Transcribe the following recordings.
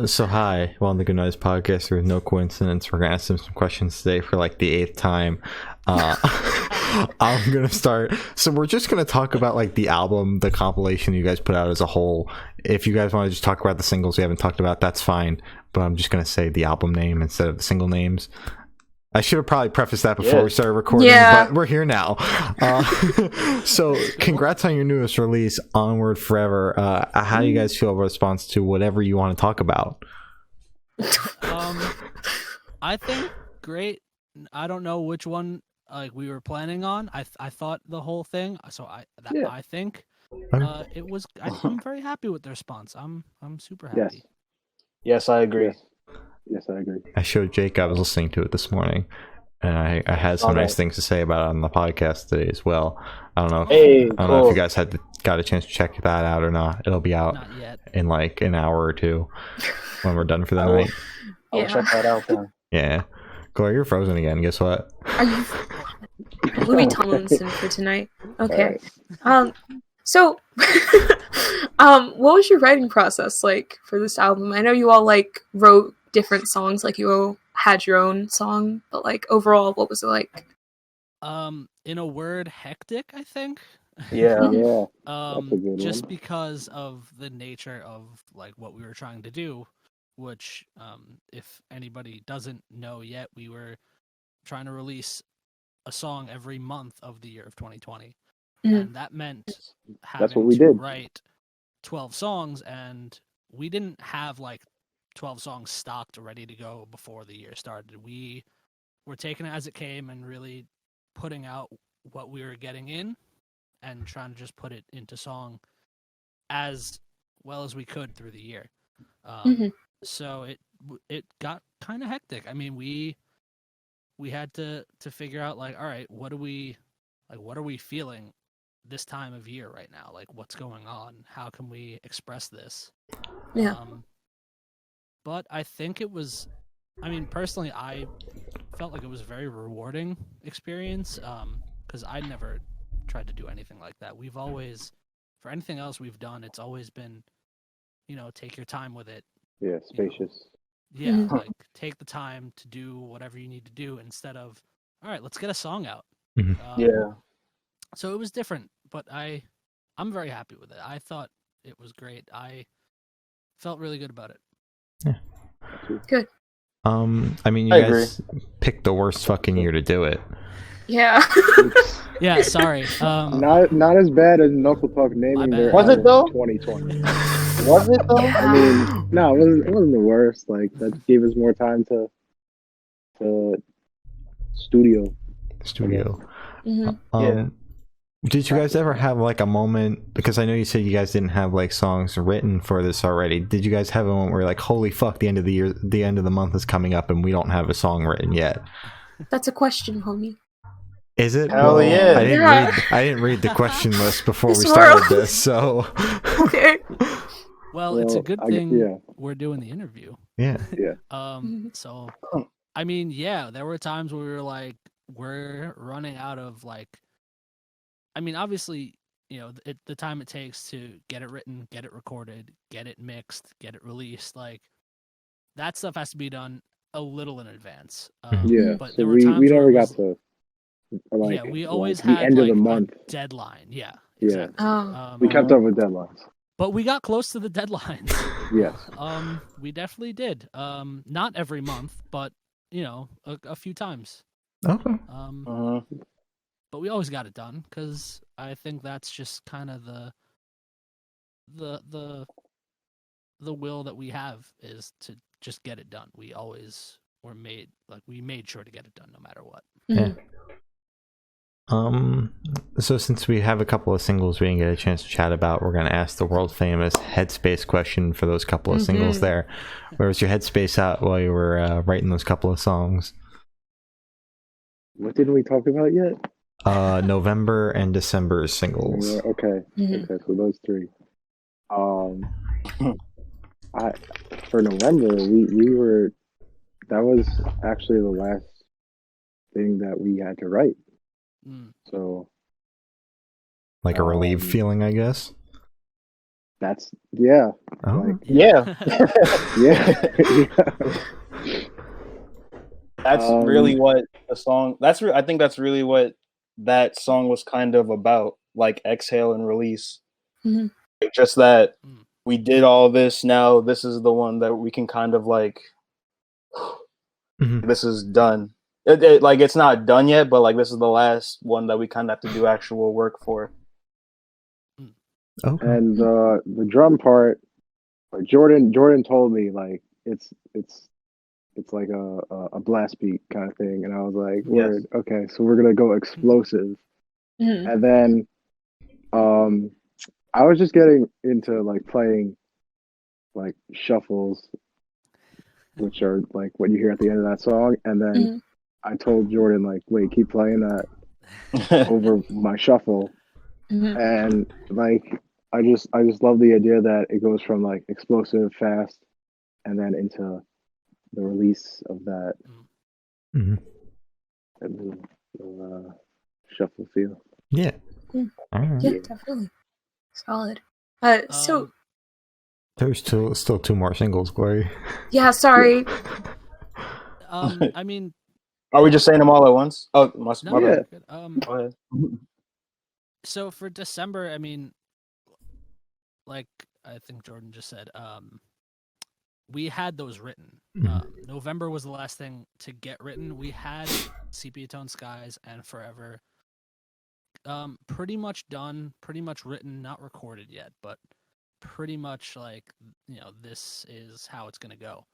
So hi, welcome to Good Noise Podcast. There's no coincidence. We're gonna ask them some questions today for like the eighth time. Uh, I'm gonna start. So we're just gonna talk about like the album, the compilation you guys put out as a whole. If you guys want to just talk about the singles we haven't talked about, that's fine. But I'm just gonna say the album name instead of the single names. I should have probably prefaced that before we started recording, but we're here now. So congrats on your newest release, Onward Forever. How do you guys feel about response to whatever you want to talk about? I think great. I don't know which one like we were planning on. I thought the whole thing. So I think it was. I'm very happy with the response. I'm super happy. Yes, I agree. Yes, I agree. I showed Jake. I was listening to it this morning, and I had some nice things to say about it on the podcast today as well. I don't know. I don't know if you guys got a chance to check that out or not. It'll be out in like an hour or two when we're done for the night. I'll check that out then. Yeah. Gloria, you're frozen again. Guess what? Are you Louis Tomlinson for tonight? Okay. So, what was your writing process like for this album? I know you all like wrote different songs, like you all had your own song, but like overall, what was it like? In a word, hectic, I think. Yeah. Just because of the nature of like what we were trying to do, which if anybody doesn't know yet, we were trying to release a song every month of the year of 2020. And that meant having to write 12 songs, and we didn't have like 12 songs stocked ready to go before the year started. We were taking it as it came and really putting out what we were getting in and trying to just put it into song as well as we could through the year. So it got kind of hectic. I mean, we had to figure out like, all right, what are we feeling this time of year right now? Like, what's going on? How can we express this? But I think it was, I mean, personally, I felt like it was a very rewarding experience because I never tried to do anything like that. We've always, for anything else we've done, it's always been, take your time with it. Yeah, spacious. Like take the time to do whatever you need to do instead of, all right, let's get a song out. So it was different, but I'm very happy with it. I thought it was great. I felt really good about it. Yeah. Good. I mean, you guys picked the worst fucking year to do it. Yeah. Yeah, sorry. Not as bad as Knuckle Puck naming their album 2020. Was it though? I mean, no, it wasn't the worst. Like that gave us more time to studio. Did you guys ever have like a moment, because I know you said you guys didn't have like songs written for this already. Did you guys have a moment where you're like, holy fuck, the end of the year, the end of the month is coming up and we don't have a song written yet? That's a question, homie. Is it? Hell yeah. I didn't read the question list before we started this, so okay. Well, it's a good thing we're doing the interview. Yeah. So I mean, there were times where we were like, we're running out of like, I mean, obviously, the time it takes to get it written, get it recorded, get it mixed, get it released, like that stuff has to be done a little in advance. But so we never got to like, we always had the end like of the month a deadline. Yeah, exactly. We kept up with deadlines, but we got close to the deadlines. Yes. We definitely did. Not every month, but a few times. Okay. But we always got it done because I think that's just kind of the will that we have is to just get it done. We always we made sure to get it done no matter what. Yeah. So since we have a couple of singles we didn't get a chance to chat about, we're going to ask the world famous headspace question for those couple of singles there. Where was your headspace at while you were writing those couple of songs? What didn't we talk about yet? November and December singles. Okay, so those three. For November, we were. That was actually the last thing that we had to write. So, like a relieved feeling, I guess. That's yeah, Oh. like Yeah. yeah, yeah. That's Um, really what the song. I think that's really what that song was kind of about. Like exhale and release. Mhm. Just that Mm. we did all this. Now this is the one that we can kind of like. Mhm. This is done. Like it's not done yet, but like this is the last one that we kind of have to do actual work for. Okay. and the drum part, like Jordan told me like it's like a blast beat kind of thing, and I was like, Yes. word, okay, so we're gonna go explosive, Mhm. and then I was just getting into like playing like shuffles, which are like what you hear at the end of that song, and then Mhm. I told Jordan like, wait, keep playing that over my shuffle, Mhm. and like I just love the idea that it goes from like explosive fast and then into the release of that Mhm. shuffle feel. Yeah. Mm. All right. Yeah, definitely. Solid. So There's still two more singles, Glory. yeah, sorry. I mean, Are we just saying them all at once? Oh, my no, bad. you're good. Go ahead. So for December, I mean, like I think Jordan just said, we had those written. November was the last thing to get written. We had Sepia Tone Skies and Forever pretty much done, pretty much written, not recorded yet, but pretty much like, this is how it's going to go.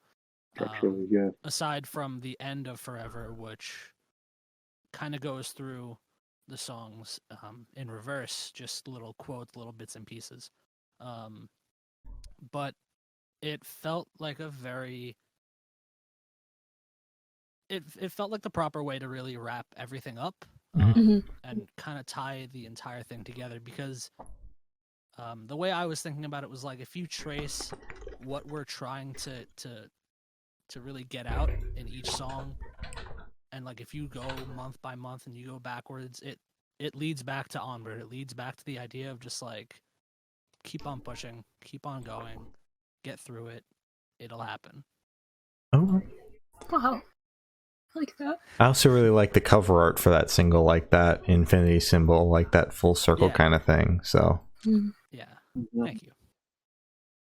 Structurally, yeah. Aside from the end of Forever, which kind of goes through the songs in reverse, just little quotes, little bits and pieces. But it felt like it felt like the proper way to really wrap everything up Mhm. and kind of tie the entire thing together, because the way I was thinking about it was like, if you trace what we're trying to really get out in each song, and like if you go month by month and you go backwards, it leads back to Onward. It leads back to the idea of just like, keep on pushing, keep on going, get through it, it'll happen. Oh. Wow. I like that. I also really like the cover art for that single, like that infinity symbol, like that full circle Yeah. kind of thing. So Mm. Yeah, Mhm. thank you.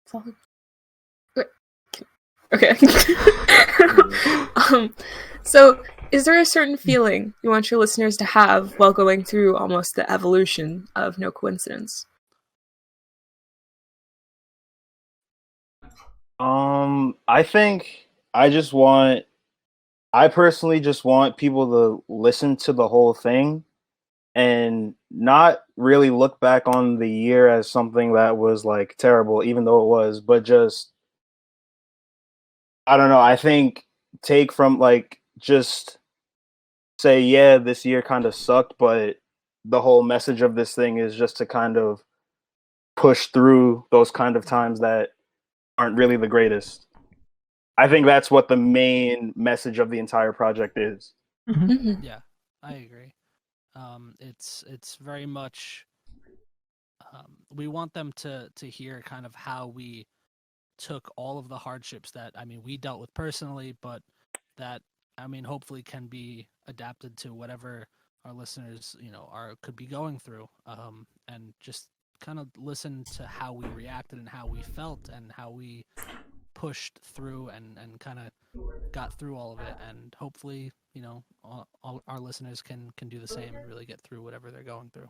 Solid. Okay. So is there a certain feeling you want your listeners to have while going through almost the evolution of No Coincidence? I think I personally just want people to listen to the whole thing and not really look back on the year as something that was like terrible, even though it was, but just, I don't know, I think take from like, just say, yeah, this year kind of sucked, but the whole message of this thing is just to kind of push through those kind of times that aren't really the greatest. I think that's what the main message of the entire project is. Mhm. Yeah, I agree. It's very much we want them to hear kind of how we took all of the hardships that, I mean, we dealt with personally, but that, I mean, hopefully can be adapted to whatever our listeners, could be going through, and just kind of listen to how we reacted and how we felt and how we pushed through and kind of got through all of it, and hopefully, all our listeners can do the same and really get through whatever they're going through.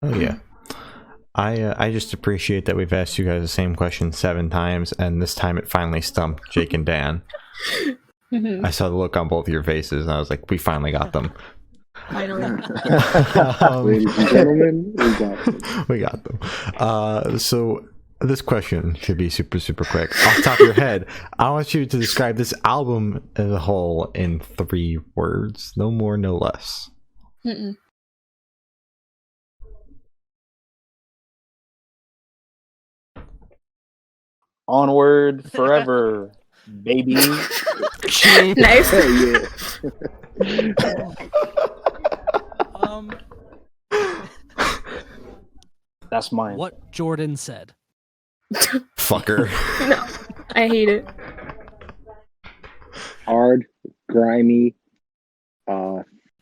oh yeah. I just appreciate that we've asked you guys the same question 7 times, and this time it finally stumped Jake and Dan. Mhm. I saw the look on both of your faces, and I was like, we finally got them. Finally. Ladies and gentlemen, we got them. We got them. So this question should be super, super quick. Off the top of your head, I want you to describe this album as a whole in 3 words. No more, no less. Mm-mm. Onward Forever, baby. Nice. Hey, yeah. Um, That's mine. what Jordan said. Fucker. No, I hate it. Hard, grimy,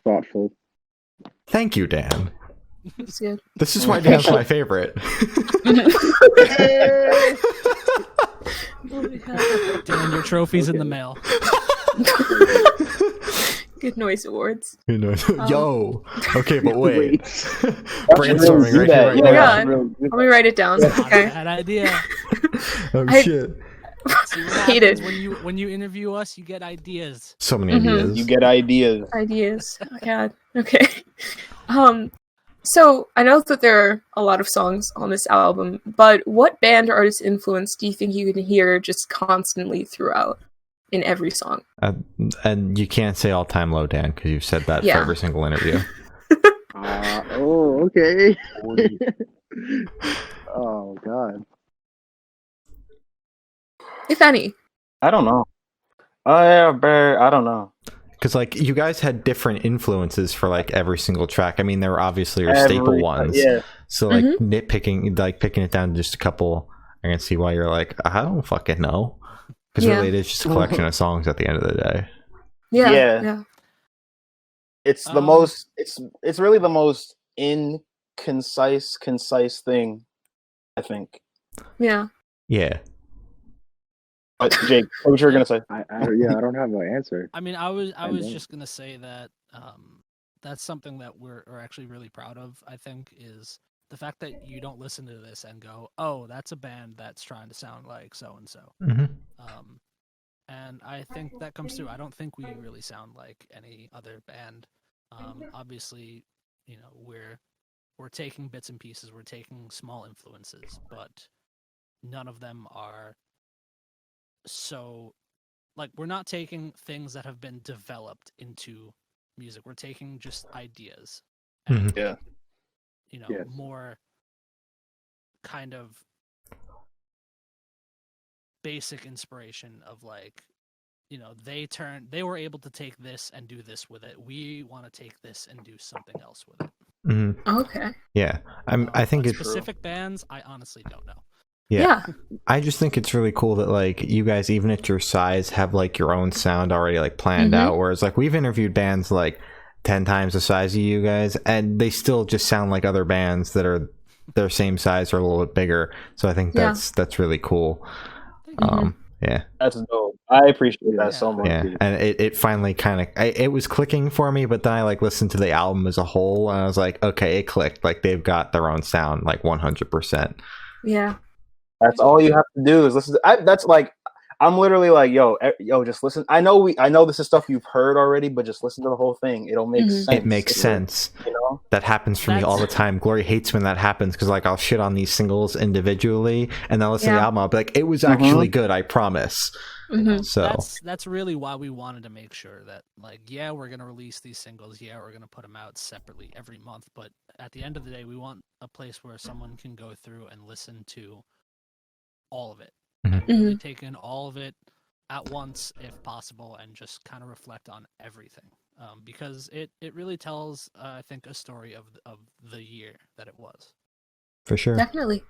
thoughtful. Thank you, Dan. It's good. This is why Dan's my favorite. Oh my God. Dan, your trophy's in the mail. Good noise awards. You know, yo. Okay, but wait. Brainstorming Brainstorming right that, here, right Oh my now. God. Let me write it down. Not a Okay. bad idea. Oh I- shit. See what Hated. happens when you interview us, you get ideas. So many Mhm. ideas. You get ideas. Ideas. Oh God. Okay. So I know that there are a lot of songs on this album, but what band or artist influence do you think you can hear just constantly throughout in every song? And you can't say all time low, Dan, because you've said that Yeah. for every single interview. Oh, okay. Oh God. If any. I don't know. Oh yeah, Bear. I don't know. Because like you guys had different influences for like every single track. I mean, there were obviously your staple ones. Yeah. So like Mhm. nitpicking, like picking it down to just a couple, I can see why you're like, I don't fucking know. Because Yeah. really, it is just a collection of songs at the end of the day. Yeah. Yeah. Yeah. It's the most. It's really the most concise thing, I think. Yeah. Yeah. But Jake, what you were gonna say? I don't have an answer. I mean, I was I don't. just gonna say that that's something that we're actually really proud of. I think is the fact that you don't listen to this and go, "Oh, that's a band that's trying to sound like so and so." And I think that comes through. I don't think we really sound like any other band. Obviously, you know, we're taking bits and pieces, we're taking small influences, but none of them are so like we're not taking things that have been developed into music. We're taking just ideas. And, Yeah. you know, Yes. more kind of basic inspiration of like, you know, they were able to take this and do this with it. We want to take this and do something else with it. Okay. Yeah. I think But it's specific bands, I honestly don't know. Yeah. I just think it's really cool that like you guys, even at your size, have like your own sound already like planned out. Whereas like we've interviewed bands like 10 times the size of you guys, and they still just sound like other bands that are their same size or a little bit bigger. So I think that's really cool. Yeah. That's dope. I appreciate that so much. Yeah, Dude. and it finally kind of it was clicking for me, but then I like listened to the album as a whole, and I was like, okay, it clicked. Like they've got their own sound, like 100%. Yeah. That's all you have to do is listen. That's like I'm literally like, yo, just listen. I know this is stuff you've heard already, but just listen to the whole thing. It'll make sense. It makes sense. You know, that happens for me all the time. Glory hates when that happens because like I'll shit on these singles individually, and then listen to the album. I'll be like, it was actually good. I promise. So that's really why we wanted to make sure that like, yeah, we're gonna release these singles. Yeah, we're gonna put them out separately every month. But at the end of the day, we want a place where someone can go through and listen to all of it. And take in all of it at once if possible and just kind of reflect on everything, because it really tells I think a story of the year that it was. For sure. Definitely.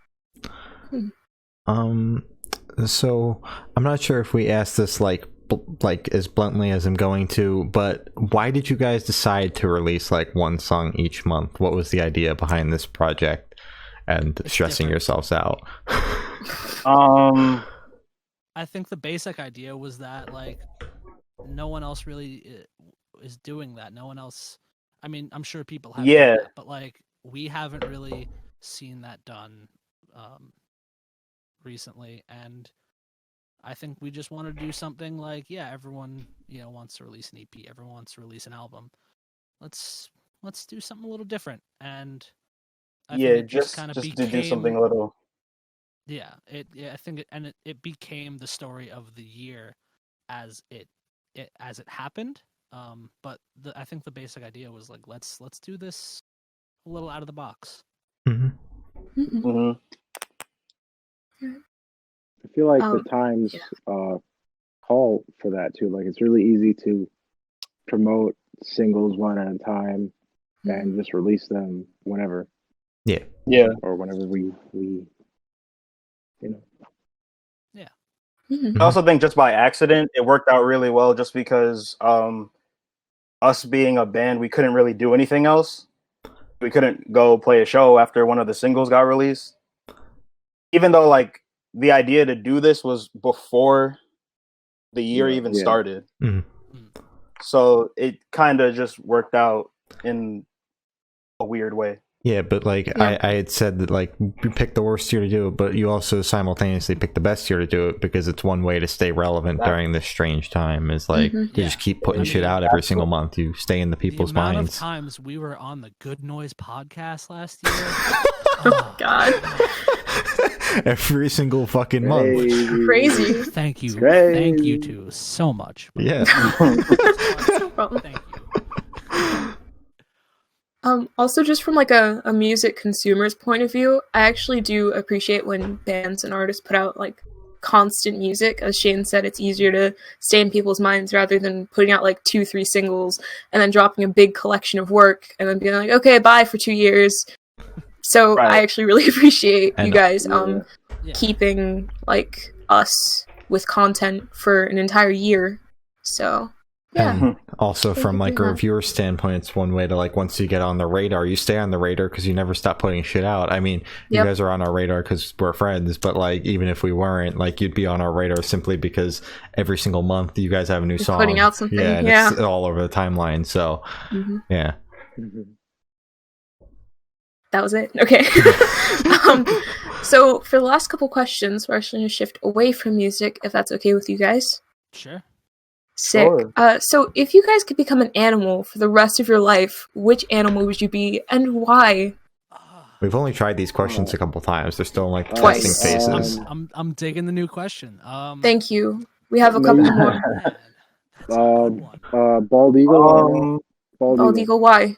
So I'm not sure if we asked this like as bluntly as I'm going to, but why did you guys decide to release like one song each month? What was the idea behind this project and It's stressing different. yourselves out? I think the basic idea was that like no one else really is doing that. No one else. I mean, I'm sure people have done that, but like we haven't really seen that done recently, and I think we just want to do something like, yeah, everyone wants to release an EP, everyone wants to release an album. Let's do something a little different, and I think it just kind of to do something a little. Yeah, I think it became the story of the year as it happened. But I think the basic idea was like let's do this a little out of the box. I feel like the times call for that too. Like it's really easy to promote singles one at a time and just release them whenever. Yeah. Yeah. Or whenever we you know. Mhm. I also think just by accident, it worked out really well just because us being a band, we couldn't really do anything else. We couldn't go play a show after one of the singles got released. Even though like the idea to do this was before the year even started. Mhm. So it kind of just worked out in a weird way. Yeah, but like Yeah. I had said that like you picked the worst year to do it, but you also simultaneously picked the best year to do it because it's one way to stay relevant during this strange time. Is like Mhm. you just keep putting shit out every single month. You stay in the people's the amount minds. of times we were on the Good Noise podcast last year. Oh, God. Every single fucking month. Crazy. Thank you. Crazy. Thank you two so much. Yeah. No problem. Thank you. Also, just from like a music consumer's point of view, I actually do appreciate when bands and artists put out like constant music. As Shane said, it's easier to stay in people's minds rather than putting out like 2-3 singles and then dropping a big collection of work and then being like, okay, bye for 2 years. So Right. I actually really appreciate I you know. guys Yeah. keeping like us with content for an entire year. So yeah. And also Thank from you like for a that. reviewer standpoint, it's one way to like once you get on the radar, you stay on the radar because you never stop putting shit out. I mean, you Yep. guys are on our radar because we're friends, but like even if we weren't, like you'd be on our radar simply because every single month you guys have a new You're song, putting out something, yeah, and yeah. it's all over the timeline. So Mhm. yeah, That was it. Okay. So for the last couple questions, we're actually going to shift away from music, if that's okay with you guys. Sure. Sick. Sure. So if you guys could become an animal for the rest of your life, which animal would you be and why? we've only tried these questions a couple times. They're still in, like Twice. testing phases. I'm digging the new question. Thank you. We have a couple Maybe- more. Man, that's a good one. Bald eagle. Bald Bald eagle. eagle, why?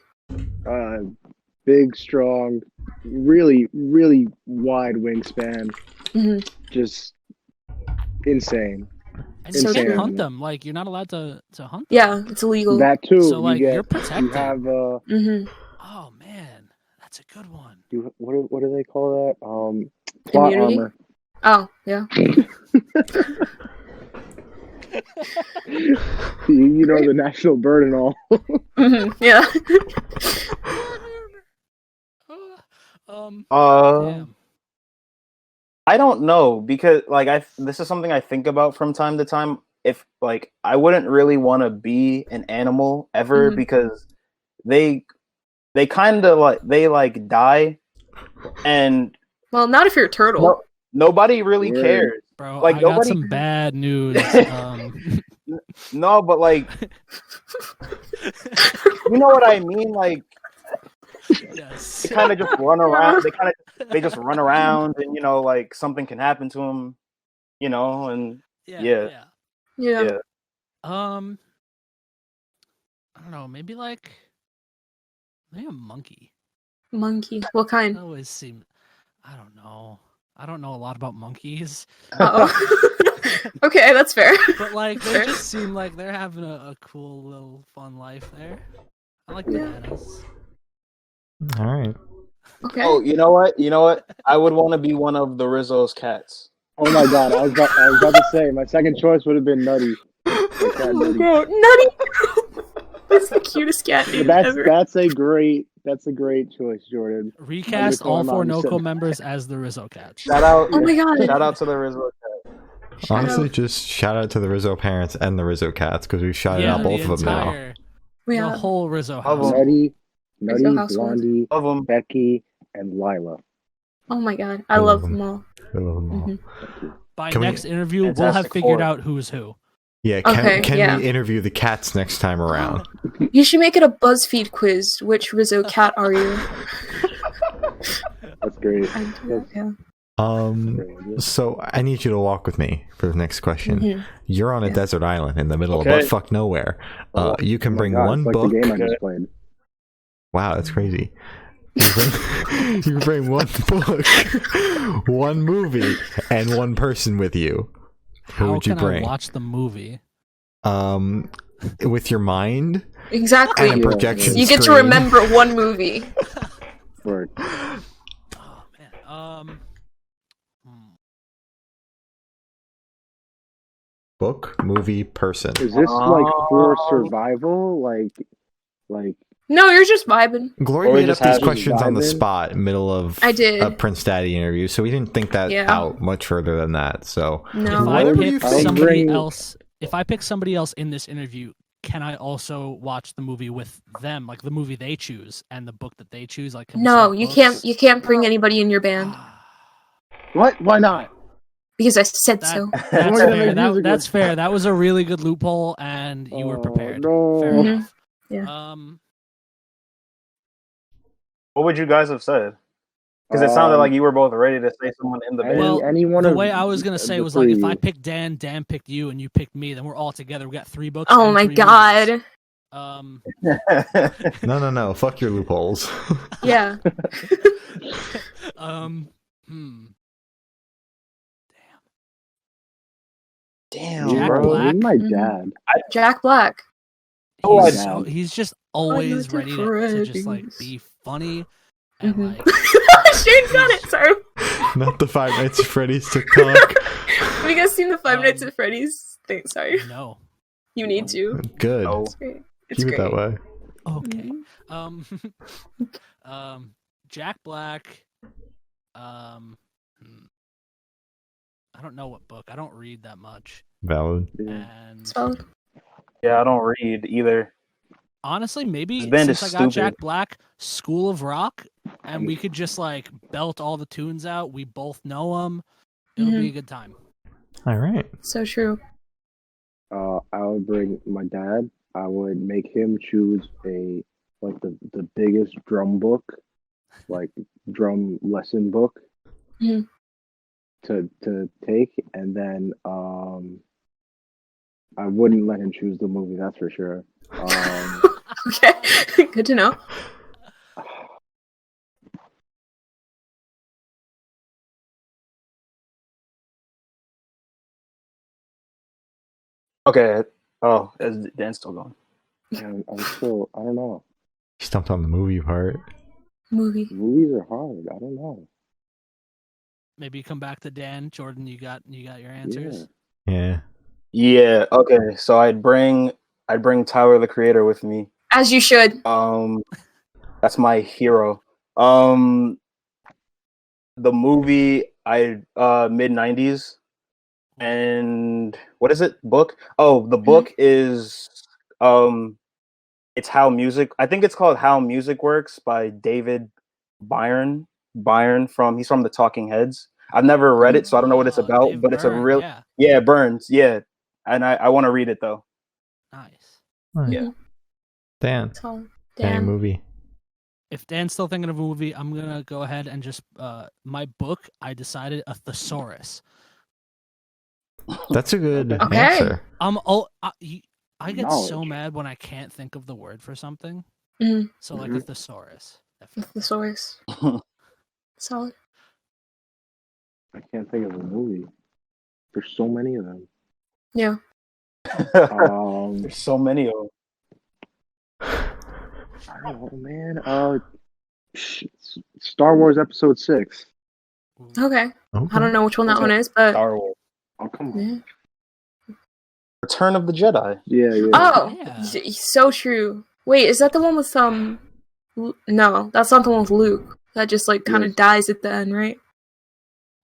Big, strong, really, really wide wingspan. Mhm. Just insane. And you So can't true. hunt them. Like you're not allowed to hunt them. Yeah, it's illegal. That too. So, like, you get, you're protected. You have Mhm. Oh man, that's a good one. what do they call that? Plot Immunity? armor. Oh, yeah. You know, the national bird and all. Mhm. Yeah. Damn. I don't know because like this is something I think about from time to time. If like I wouldn't really want to be an animal ever Mhm. because they kind of like die and Well, not if you're a turtle. no, nobody really Word. cares. Bro, Like, I got nobody- some bad news. No, but like you know what I mean. Like Yes. they kind of just run around. They just run around, and you know, like something can happen to them. You know, and Yeah. Yeah. Yeah. yeah. I don't know. Maybe a monkey. Monkey. What kind? That always seem. I don't know. I don't know a lot about monkeys, Uh-oh. Okay, that's fair. but like they Fair. just seem like they're having a cool little fun life there. I like Yeah. bananas. All right. Okay. Oh, you know what? You know what? I would want to be one of the Rizzo's cats. Oh my god, I was about to say my second choice would have been Nutty. Like that Oh my Nutty. god, Nutty! That's the cutest cat name But ever. that's a great choice, Jordan. Recast call all him four out, you said- NoCo members as the Rizzo cats. Shout out! Oh my god. Shout out to the Rizzo cat. Shout Honestly, out. just shout out to the Rizzo parents and the Rizzo cats because we've shouted Yeah, out both the of them now. entire, We the have whole Rizzo Love house. 'em. Nutty, Rizzo household. Blondie, Love them. Becky, and Lila. Oh my god, I I love love them all. I love them all. Mhm. By Can we- next interview, we'll have Fantastic figured Four. out who's who. Yeah, Okay, can yeah. we interview the cats next time around? You should make it a BuzzFeed quiz. Which Rizzo cat are you? That's great. I do that, yeah. So I need you to walk with me for the next question. Mhm. You're on a Yeah. desert island in the middle Okay. of buttfuck nowhere. You can Oh my bring God, one it's like book. the game I just played. Wow, that's crazy. You can bring one book, one movie, and one person with you. Who How would you can bring? I watch the movie? With your mind Exactly. and a projection You get to screen. remember one movie. Word. Oh man. book, movie, person. Is this like for survival? Like No, you're just vibing. Glory Or we made up just these had questions on the vibing? spot, middle of I did. a Prince Daddy interview, so we didn't think that Yeah. out much further than that. So No. If I whatever you pick think. somebody else, if I pick somebody else in this interview, can I also watch the movie with them, like the movie they choose and the book that they choose? Like, can we No, swap you books? can't. You can't bring anybody in your band what? Why not? because I said That- so. That's We're gonna fair. make music That's with- fair. That was a really good loophole, and you were Oh, prepared. no. Fair Mhm. enough. Yeah. What would you guys have said? Because it sounded like you were both ready to say someone in the band. Well, any one the of way I was gonna say the was like, if three. I picked Dan, Dan picked you, and you picked me, then we're all together. We got 3 books. Oh and my 3 god. movies. No. Fuck your loopholes. Yeah. Damn, Jack bro. Black? My Mhm. dad. Jack Black. Oh, He's, I- he's just always Nights at ready to just like Freddy's. be funny and Mhm. like Shane got it. Sorry. Not the Five Nights at Freddy's TikTok. Have you guys seen the Five Nights Um, at Freddy's thing? Sorry. no. You need to. Good. Oh. It's great. It's Keep great. it that way. Okay. Mhm. Jack Black. I don't know what book. I don't read that much. Valid. Yeah. And It's valid. Yeah, I don't read either. honestly, maybe This band since is I got stupid. Jack Black, School of Rock, and we could just like belt all the tunes out. We both know them. It'll be a good time. All right. So true. I would bring my dad. I would make him choose the biggest drum book, like drum lesson book, Mhm. to take, and then I wouldn't let him choose the movie. That's for sure. Okay. Good to know. Okay. Oh, is Dan's still going? Man, I'm still. I don't know. Stumped on the movie part. Movie. Movies are hard. I don't know. Maybe come back to Dan. Jordan, you got your answers. Yeah. Yeah. Okay. So I'd bring Tyler the Creator with me. As you should. That's my hero. The movie mid 90s, and what is it? Book? Oh, the book is it's How Music. I think it's called How Music Works by David Byrne. He's from the Talking Heads. I've never read it, so I don't know what it's about. Dave but it's a Byrne, real yeah. Burns, yeah. And I want to read it though. Nice. Yeah. Dan. Solid. Dan Damn. movie. If Dan's still thinking of a movie, I'm gonna go ahead and just my book. I decided a thesaurus. That's a good Okay. answer. I get so Knowledge. mad when I can't think of the word for something. Mhm. So like a thesaurus. The source. Solid. I can't think of a movie. There's so many of them. Yeah. There's so many of them. I don't know, man. Star Wars Episode 6. Okay. Okay. I don't know which one that one is, but Star Wars. Oh, come on. yeah. Return of the Jedi. Yeah, yeah. Oh, Yeah. so true. Wait, is that the one with No, that's not the one with Luke. That just like kind of Yes. dies at the end, right?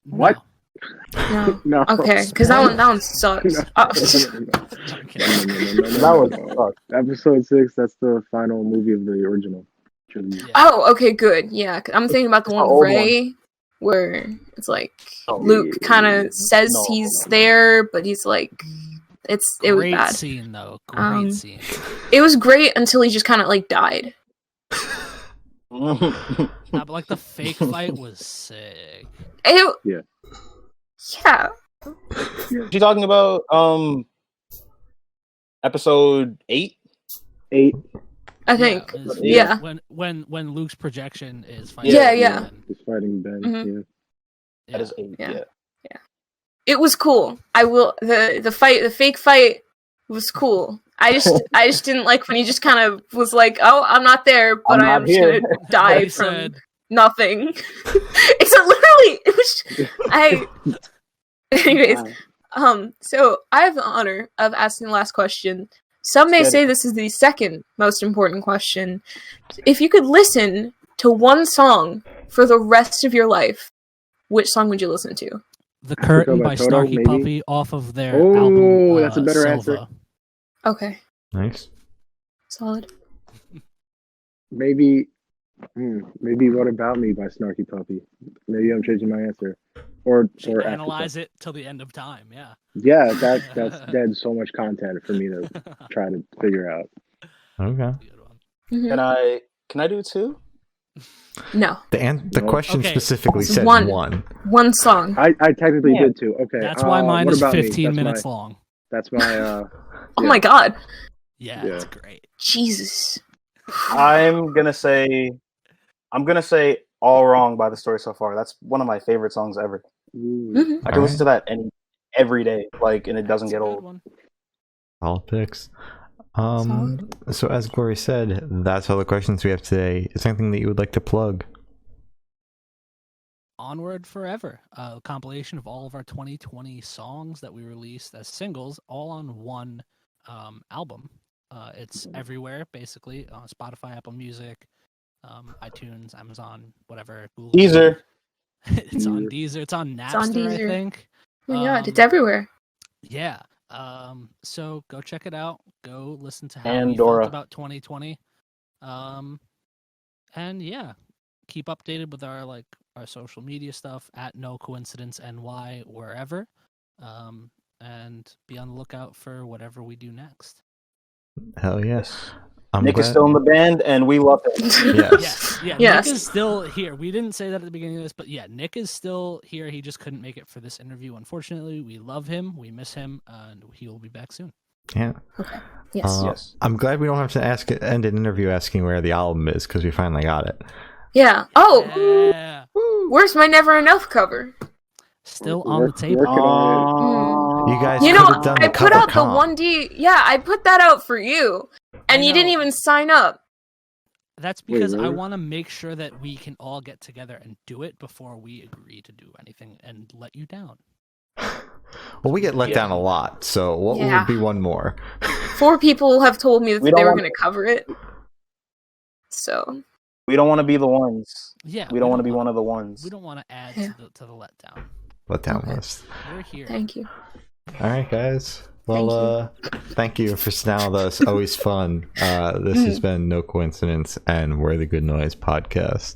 What? No. No. Okay, because that one sucks. No. Oh. That was fucked. Episode 6. That's the final movie of the original trilogy. Yeah. Oh, okay, good. Yeah, 'cause I'm thinking about the The one with old Ray, where it's like Oh, Luke kind of says No. he's there, but he's like, it was Great bad. scene though. Great Um, scene. It was great until he just kind of like died. Nah, but like the fake fight was sick. It, Yeah. Yeah. You talking about episode 8? 8. I think. it was- Yeah. When Luke's projection is fighting. Yeah, yeah. Ben. He's fighting Ben. Mhm. Yeah. That is 8. Yeah. Yeah. It was cool. I will the fake fight was cool. I just didn't like when he just kind of was like, "Oh, I'm not there, but I'm I'm not just here." gonna die He from said, nothing." It's literally it was I. Anyways, So I have the honor of asking the last question. Some may Good. say this is the second most important question. If you could listen to one song for the rest of your life, which song would you listen to? The Curtain by by Toto, Snarky maybe? Puppy off of their Oh, album. that's a better Silva. answer. Okay, Nice. solid. Maybe What About Me by Snarky Puppy. Maybe I'm changing my answer. Or Should after analyze that. it till the end of time. Yeah. Yeah, that's dead so much content for me to try to figure out. Okay. Good one. Mhm. Can I do two? No, The No. question Okay. specifically It's said one. one. one song. I technically Yeah. did too. Okay. That's why mine What is About Me? 15 That's minutes my, long. That's my Oh yeah. my god, Yeah, Yeah. it's great. Jesus. I'm gonna say "All Wrong" by The Story So Far. That's one of my favorite songs ever. Ooh. Mhm. I can listen to that every day, and it doesn't That's get a good old. one. All picks. Solid. So as Glory said, that's all the questions we have today. Is there anything that you would like to plug? Onward Forever, a compilation of all of our 2020 songs that we released as singles, all on one album. It's everywhere, basically, Spotify, Apple Music, iTunes, Amazon, whatever. Google Deezer. It's on Deezer. It's on Napster, on Deezer. I think. Oh my god, it's Um, everywhere. Yeah. So go check it out. Go listen to how we Pandora. felt about 2020. And yeah, keep updated with our social media stuff at No Coincidence NY wherever. And be on the lookout for whatever we do next. Hell yes. Nick is still in the band, and we love him. Yes. Yeah. Yes. Nick is still here. We didn't say that at the beginning of this, but yeah, Nick is still here. He just couldn't make it for this interview, unfortunately. We love him. We miss him, and he will be back soon. Yeah. Okay. Yes. Yes. I'm glad we don't have to end an interview asking where the album is because we finally got it. Yeah. Oh, Yeah. where's my Never Enough cover? Still on the table. Working on You guys You could know, have done I the put cover out the comp. 1D. Yeah, I put that out for you, and I you didn't know. even sign up. That's Wait, because I really? want to make sure that we can all get together and do it before we agree to do anything and let you down. Well, we get let Yeah. down a lot, so what Yeah. would be one more? 4 people have told me that We they don't were want- going to cover it. So, We don't want to be the ones. Yeah, We don't want to be one of the ones. We don't want to add Yeah. to the letdown. Let down Okay. list. We're here. thank you. All right, guys. Well, thank you for sitting down with us. Always fun. This has been No Coincidence and We're the Good Noise podcast.